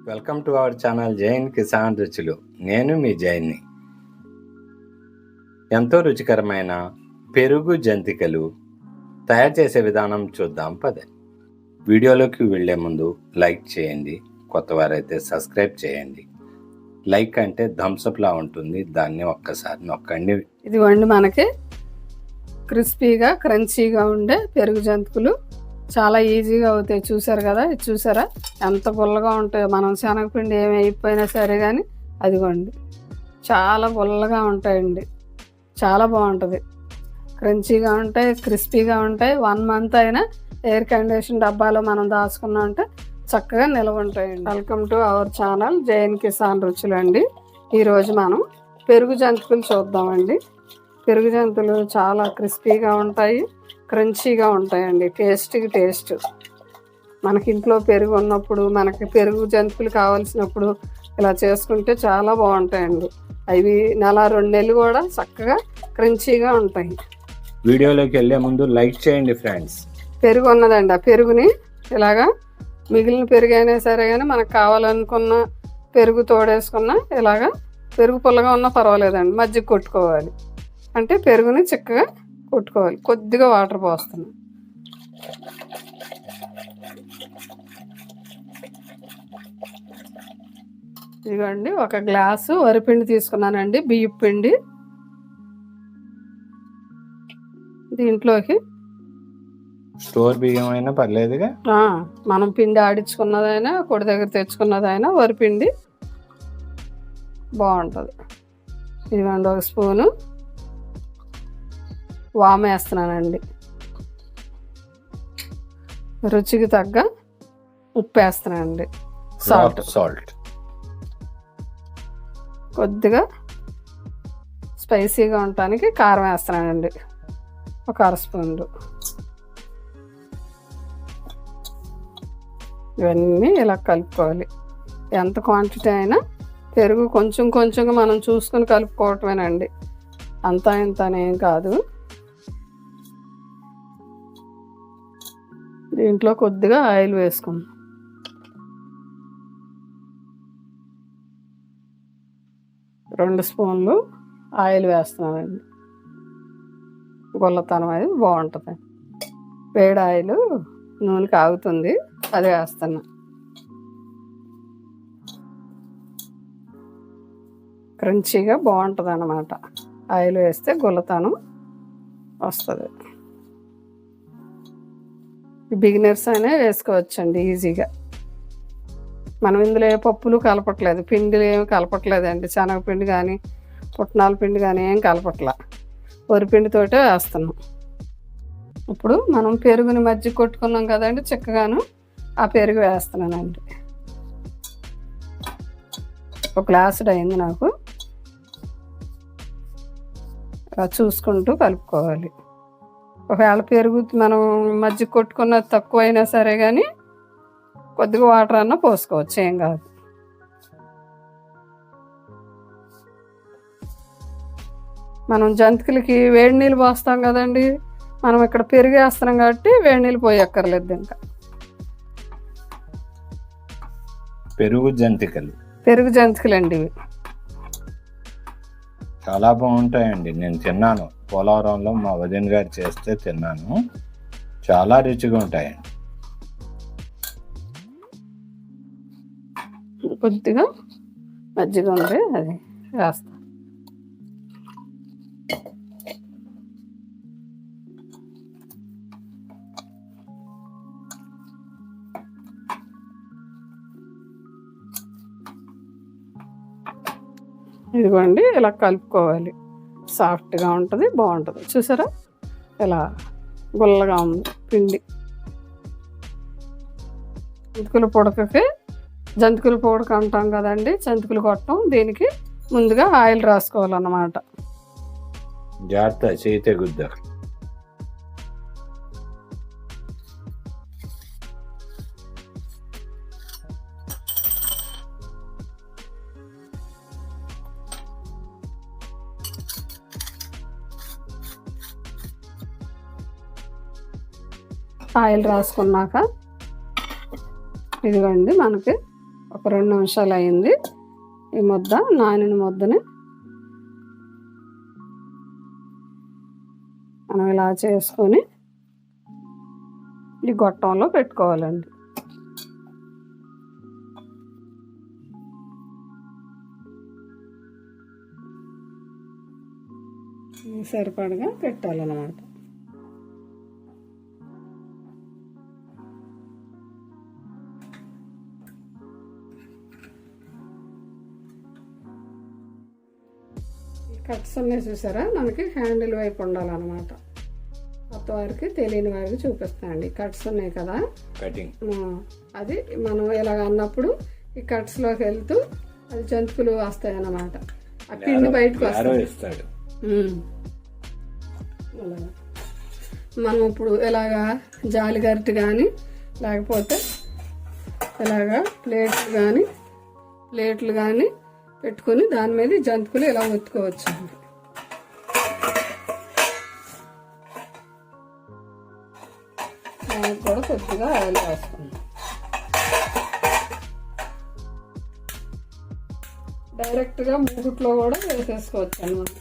Welcome to our channel Jain Kisan రుచులు. నేను మీ జైన్ని. ఎంతో రుచికరమైన పెరుగు జంతికలు తయారు చేసే విధానం చూద్దాం పదే. వీడియోలోకి వెళ్ళే ముందు లైక్ చేయండి, కొత్త వారైతే సబ్స్క్రైబ్ చేయండి. లైక్ అంటే థమ్స్అప్లా ఉంటుంది, దాన్ని ఒక్కసారి నొక్కండి. ఇదిగోండి మనకి క్రిస్పీగా క్రంచీగా ఉండే పెరుగు జంతికలు చాలా ఈజీగా అవుతాయి. చూసారు కదా, ఇది చూసారా ఎంత గుల్లగా ఉంటాయో. మనం శనగపిండి ఏమి అయిపోయినా సరే కానీ అదిగోండి చాలా గుల్లగా ఉంటాయండి. చాలా బాగుంటుంది, క్రంచీగా ఉంటాయి, క్రిస్పీగా ఉంటాయి. 1 మంత్ అయినా ఎయిర్ కండిషన్ డబ్బాలో మనం దాచుకున్నా అంటే చక్కగా నిల్వ ఉంటాయండి. Welcome to our channel Jain Kisan రుచులు అండి. ఈరోజు మనం పెరుగు జంతికలు చూద్దామండి. పెరుగు జంతులు చాలా క్రిస్పీగా ఉంటాయి, క్రంచీగా ఉంటాయండి. టేస్ట్ మనకి ఇంట్లో పెరుగు ఉన్నప్పుడు, మనకి పెరుగు జంతుకులు కావాల్సినప్పుడు ఇలా చేసుకుంటే చాలా బాగుంటాయండి. అవి 1-2 నెలలు కూడా చక్కగా క్రంచీగా ఉంటాయి. వీడియోలోకి వెళ్ళే ముందు లైక్ చేయండి ఫ్రెండ్స్. పెరుగు ఉన్నదండి, ఆ పెరుగుని ఇలాగా మిగిలిన పెరుగు అయినా సరే కానీ మనకు కావాలనుకున్న పెరుగు తోడేసుకున్న ఇలాగా పెరుగు పుల్లగా ఉన్నా పర్వాలేదండి, మజ్జిగ కొట్టుకోవాలి. అంటే పెరుగుని చిక్కగా కొట్టుకోవాలి. కొద్దిగా వాటర్ పోస్తున్నాం. ఇదిగోండి 1 గ్లాసు వరిపిండి తీసుకున్నానండి, బియ్యం పిండి. దీంట్లోకి స్టోర్ బియ్యం అయినా పర్లేదుగా, మనం పిండి ఆడించుకున్నదైనా కొడి దగ్గర తెచ్చుకున్నదైనా వరిపిండి బాగుంటుంది. ఇదిగోండి 1 స్పూను వాము వేస్తున్నానండి. రుచికి తగ్గ ఉప్పు వేస్తున్నానండి. సాల్ట్ కొద్దిగా స్పైసీగా ఉండటానికి కారం వేస్తున్నానండి, 1 అర స్పూన్లు. ఇవన్నీ ఇలా కలుపుకోవాలి. ఎంత క్వాంటిటీ అయినా పెరుగు కొంచెం కొంచెంగా మనం చూసుకొని కలుపుకోవటమేనండి, అంతా ఇంత అనేం కాదు. దీంట్లో కొద్దిగా ఆయిల్ వేసుకుందాం. రెండు స్పూన్లు ఆయిల్ వేస్తున్నానండి. గుల్లతనం అది బాగుంటుంది. వేడి ఆయిల్ నూనె కాగుతుంది, అది వేస్తున్నా. క్రంచీగా బాగుంటుంది అన్నమాట. ఆయిల్ వేస్తే గుల్లతనం వస్తుంది. బిగినర్స్ అనే వేసుకోవచ్చండి ఈజీగా. మనం ఇందులో ఏ పప్పులు కలపట్లేదు, పిండిలు ఏమి కలపట్లేదండి. శనగపిండి కానీ పుట్నాల పిండి కానీ ఏం కలపట్లా, వరిపిండితోటే వేస్తున్నాం. ఇప్పుడు మనం పెరుగుని మజ్జిగ కొట్టుకున్నాం కదండి చిక్కగాను, ఆ పెరుగు వేస్తున్నానండి. 1 గ్లాసుడు అయింది నాకు. చూసుకుంటూ కలుపుకోవాలి. ఒకవేళ పెరుగు మనం మజ్జిగ కొట్టుకున్నది తక్కువ అయినా సరే కానీ కొద్దిగా వాటర్ అన్నా పోసుకోవచ్చు, ఏం కాదు. మనం జంతికలకి వేడి నీళ్ళు పోస్తాం కదండి, మనం ఇక్కడ పెరుగు వేస్తున్నాం కాబట్టి వేడి నీళ్ళు పోయక్కర్లేదు. ఇంకా పెరుగు జంతికలు అండి ఇవి చాలా బాగుంటాయండి. నేను తిన్నాను, పోలవరంలో మా వదిన గారు చేస్తే తిన్నాను. చాలా రుచిగా ఉంటాయండి. కొద్దిగా మజ్జిగ ఉంది, అది వేస్తా. ఇదిగోండి ఇలా కలుపుకోవాలి. సాఫ్ట్గా ఉంటుంది, బాగుంటుంది. చూసారా ఇలా గుల్లగా ఉంది పిండి. జంతికల పొడక అంటాం కదండి, జంతికలు కొట్టడం. దీనికి ముందుగా ఆయిల్ రాసుకోవాలన్నమాట. జాగ్రత్త చేయితే గుద్ద. ఆయిల్ రాసుకున్నాక ఇదిగోండి మనకి ఒక 2 నిమిషాలు అయింది. ఈ ముద్ద నానిన ముద్దని మనం ఇలా చేసుకొని ఈ గొట్టంలో పెట్టుకోవాలండి. సరిపడగా పెట్టాలన్నమాట. కట్స్ ఉన్నాయి చూసారా, మనకి హ్యాండిల్ వైపు ఉండాలన్నమాట. కొత్త వారికి తెలియని వారికి చూపిస్తానండి. కట్స్ ఉన్నాయి కదా, కటింగ్ అది మనం ఇలాగ అన్నప్పుడు ఈ కట్స్లోకి వెళ్తూ అది జంతువులు వస్తాయి అన్నమాట. ఆ పిండి బయటకు వస్తాడు. మనం ఇప్పుడు ఇలాగా జాలి గరిటె కానీ లేకపోతే ఇలాగా ప్లేట్లు కానీ పెట్టుకొని దాని మీద జంతువులు ఇలా ఒత్తుకోవచ్చు. దానికి కూడా కొద్దిగా ఆయిల్ వేసుకుందాం. డైరెక్ట్గా మూగుట్లో కూడా వేసేసుకోవచ్చు అన్నమాట.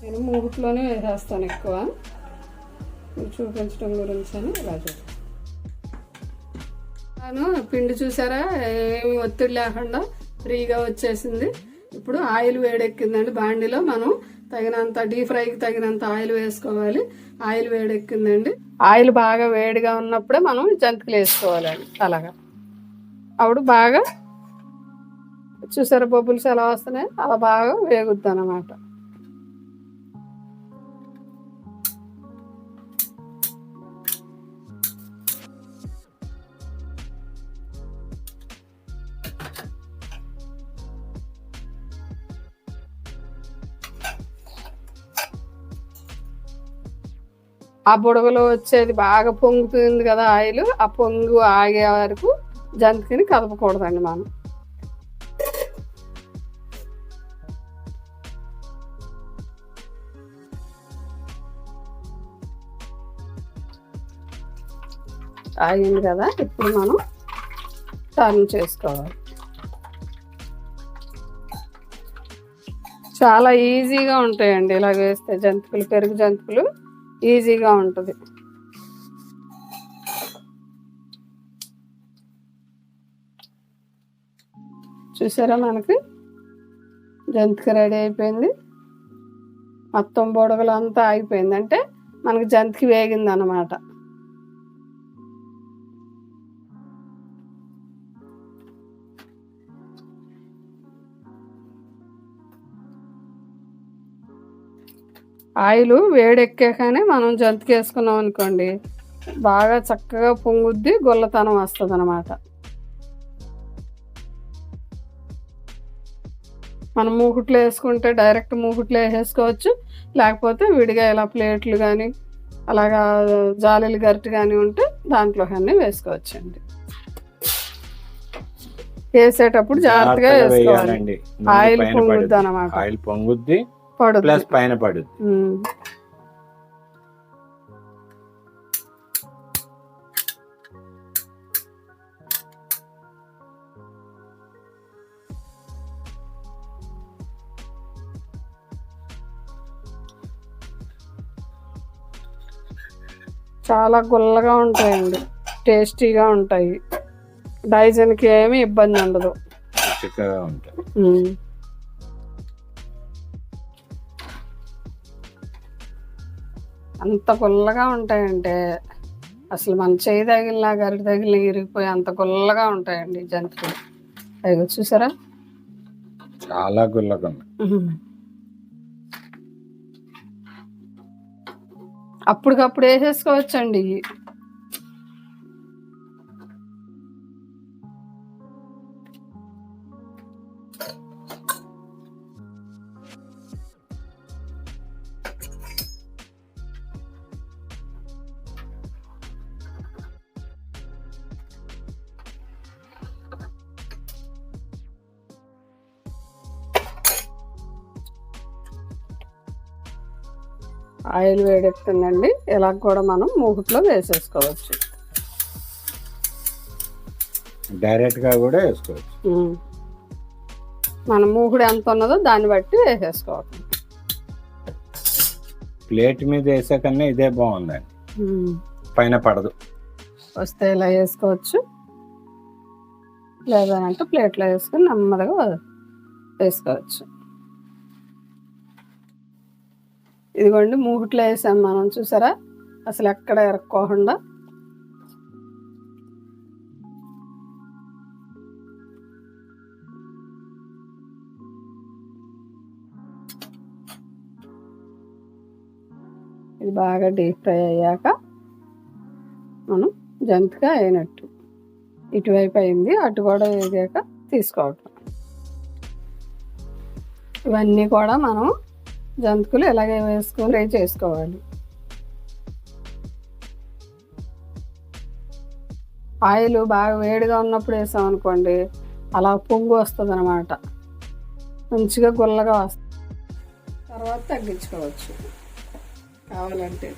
నేను మూగుట్లోనే వేసేస్తాను ఎక్కువ, మీరు చూపించడం గురించి అని ఇలా చూస్తాను. పిండి చూసారా, ఏమి ఒత్తిడి లేకుండా ఫ్రీగా వచ్చేసింది. ఇప్పుడు ఆయిల్ వేడెక్కిందండి. బాండిలో మనం తగినంత డీప్ ఫ్రైకి తగినంత ఆయిల్ వేసుకోవాలి. ఆయిల్ వేడెక్కిందండి. ఆయిల్ బాగా వేడిగా ఉన్నప్పుడే మనం జంతికలు వేసుకోవాలండి. అలాగా అప్పుడు బాగా చూసారా బొబ్బుల్స్ ఎలా వస్తున్నాయి, అలా బాగా వేగుద్ది అన్నమాట. ఆ బుడగలో వచ్చేది బాగా పొంగుతుంది కదా ఆయిల్, ఆ పొంగు ఆగే వరకు జంతికని కదపకూడదండి మనం. ఆగింది కదా, ఇప్పుడు మనం టర్న్ చేసుకోవాలి. చాలా ఈజీగా ఉంటాయండి ఇలా వేస్తే జంతికలు, పెరుగు జంతికలు ఈజీగా ఉంటుంది. చూసారా, మనకి జంతిక రెడీ అయిపోయింది. మొత్తం బుడగలు అంతా ఆగిపోయింది అంటే మనకి జంతిక వేగింది అన్నమాట. ఆయిల్ వేడెక్కాకనే మనం జంతిక వేసుకున్నాం అనుకోండి, బాగా చక్కగా పొంగుద్ది, గుల్లతనం వస్తుంది అన్నమాట. మనం మూకుట్లో వేసుకుంటే డైరెక్ట్ మూకుట్లో వేసేసుకోవచ్చు, లేకపోతే విడిగా ఇలా ప్లేట్లు కానీ అలాగా జాలీలు గరిటె కానీ ఉంటే దాంట్లో అన్నీ వేసుకోవచ్చు అండి. వేసేటప్పుడు జాగ్రత్తగా వేసుకోవాలి. ఆయిల్ పొంగుద్ది అన్నమాట. ఆయిల్ పొంగుద్ది ప్లస్ పైన పడుద్ది. చాలా గుల్లగా ఉంటాయండి, టేస్టీగా ఉంటాయి. డైజన్కి ఏమీ ఇబ్బంది ఉండదు, చిక్కగా ఉంటాయి. అంత గుల్లగా ఉంటాయంటే అసలు మన చేయి తగిలినా గరిటె తగిలిన ఇరిగిపోయి అంత గుల్లగా ఉంటాయండి జంతికలు. అయ్యో చూసారా, చాలా గుల్లగా. అప్పటికప్పుడు వేసేసుకోవచ్చండి. ఆయిల్ వేడెక్కుతుందండి, ఇలా కూడా మనం మూకుట్లో వేసేసుకోవచ్చు. డైరెక్ట్గా కూడా వేసుకోవచ్చు. మన మూకుడు ఎంత ఉన్నదో దాన్ని బట్టి వేసేసుకోవాలి. ప్లేట్ మీద వేసే కన్నా ఇదే బాగుందండి, పైన పడదు. వస్తే ఇలా వేసుకోవచ్చు, లేదంటే ప్లేట్లో వేసుకొని నెమ్మదిగా వేసుకోవచ్చు. ఇదిగోండి మూకుట్లో వేసాం మనం, చూసారా అసలు ఎక్కడ ఇరక్కోకుండా. ఇది బాగా డీప్ ఫ్రై అయ్యాక మనం జంతిగా అయినట్టు. ఇటువైపు అయింది, అటు కూడా వేగాక తీసుకోవటం. ఇవన్నీ కూడా మనం జంతికలు ఇలాగే వేసుకొని ఫ్రై చేసుకోవాలి. ఆయిల్ బాగా వేడిగా ఉన్నప్పుడు వేసాం అనుకోండి, అలా పొంగు వస్తుంది అన్నమాట, మంచిగా గుల్లగా వస్తుంది. తర్వాత తగ్గించుకోవచ్చు కావాలంటే.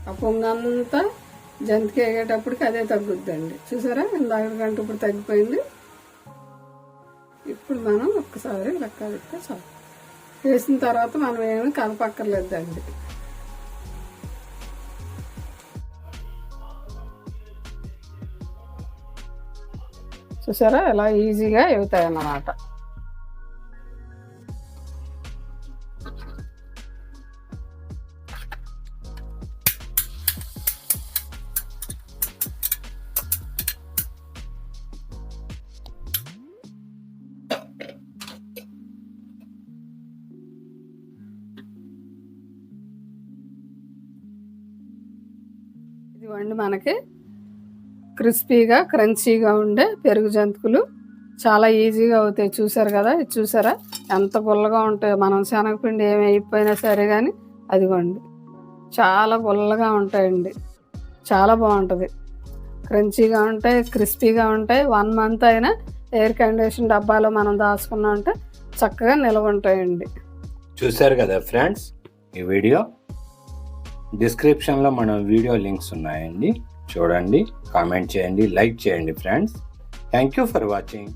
ఆ పొంగంతా జంతిక వేగేటప్పటికి అదే తగ్గుద్దండి. చూసారా ఇందాక కంటే ఇప్పుడు తగ్గిపోయింది. ఇప్పుడు మనం ఒక్కసారి లెక్క పెడితే చాలు. వేసిన తర్వాత మనం ఏమి కలపక్కర్లేదండి. చూసారా ఎలా ఈజీగా అవుతాయి అన్నమాట. ఇదిగోండి మనకి క్రిస్పీగా క్రంచీగా ఉండే పెరుగు జంతికలు చాలా ఈజీగా అవుతాయి. చూసారు కదా, ఇది చూసారా ఎంత గుల్లగా ఉంటాయో. మనం శనగపిండి ఏమి అయిపోయినా సరే కానీ అదిగోండి చాలా గుల్లగా ఉంటాయండి, చాలా బాగుంటుంది. క్రంచీగా ఉంటాయి, క్రిస్పీగా ఉంటాయి. 1 month అయినా ఎయిర్ కండిషన్ డబ్బాలో మనం దాచుకున్నా అంటే చక్కగా నిల్వ ఉంటాయండి. చూసారు కదా ఫ్రెండ్స్, ఈ వీడియో డిస్క్రిప్షన్లో మన వీడియో లింక్స్ ఉన్నాయండి, చూడండి, కామెంట్ చేయండి, లైక్ చేయండి friends. Thank you for watching.